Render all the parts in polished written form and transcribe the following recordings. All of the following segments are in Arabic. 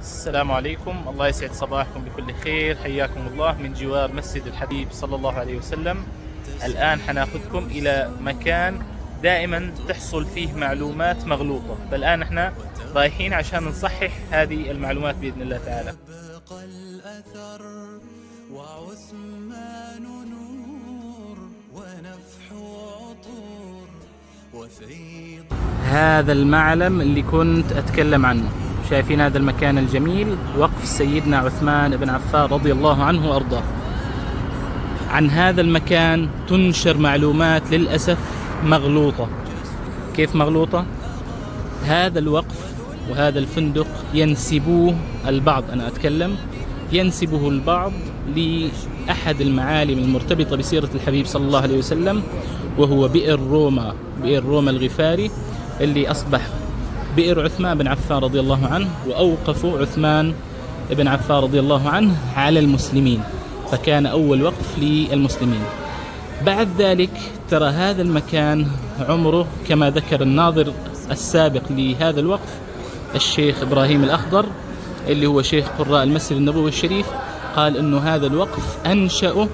السلام عليكم، الله يسعد صباحكم بكل خير. حياكم الله من جوار مسجد الحبيب صلى الله عليه وسلم. الآن حناخذكم إلى مكان دائما تحصل فيه معلومات مغلوطة، فالآن احنا رايحين عشان نصحح هذه المعلومات بإذن الله تعالى. الأثر وعثمان نور ونفح عطور وفيض. هذا المعلم اللي كنت أتكلم عنه، شايفين هذا المكان الجميل، وقف سيدنا عثمان بن عفان رضي الله عنه وأرضاه. عن هذا المكان تنشر معلومات للأسف مغلوطة. كيف مغلوطة؟ هذا الوقف وهذا الفندق ينسبوه البعض، أنا أتكلم ينسبه البعض لأحد المعالم المرتبطة بسيرة الحبيب صلى الله عليه وسلم، وهو بئر روما، بئر روما الغفاري اللي أصبح بئر عثمان بن عفان رضي الله عنه، وأوقفوا عثمان بن عفان رضي الله عنه على المسلمين، فكان أول وقف للمسلمين. بعد ذلك ترى هذا المكان عمره كما ذكر الناظر السابق لهذا الوقف الشيخ إبراهيم الأخضر اللي هو شيخ قراء المسجد النبوي الشريف، قال إنه هذا الوقف أنشأه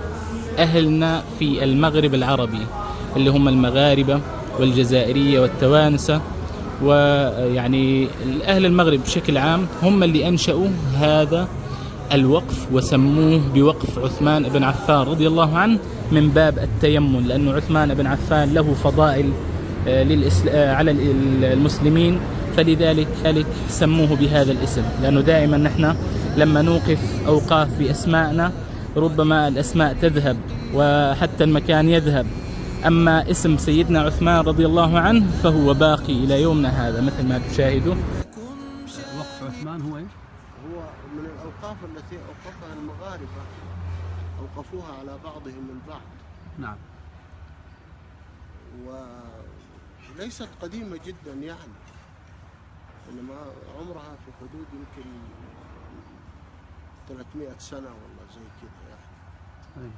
أهلنا في المغرب العربي اللي هم المغاربة والجزائرية والتوانسة، ويعني أهل المغرب بشكل عام هم اللي أنشأوا هذا الوقف وسموه بوقف عثمان بن عفان رضي الله عنه من باب التيمن، لأنه عثمان بن عفان له فضائل على المسلمين، فلذلك سموه بهذا الاسم. لأنه دائما نحن لما نوقف أوقاف بأسمائنا ربما الأسماء تذهب وحتى المكان يذهب، أما اسم سيدنا عثمان رضي الله عنه فهو باقي إلى يومنا هذا مثل ما تشاهدوا. وقف عثمان هو ايش؟ هو من الأوقاف التي أوقفها المغاربة، أوقفوها على بعضهم البعض. نعم. وليست قديمة جدا يعني، إنما عمرها في حدود يمكن 300 سنة ولا زي كده يعني.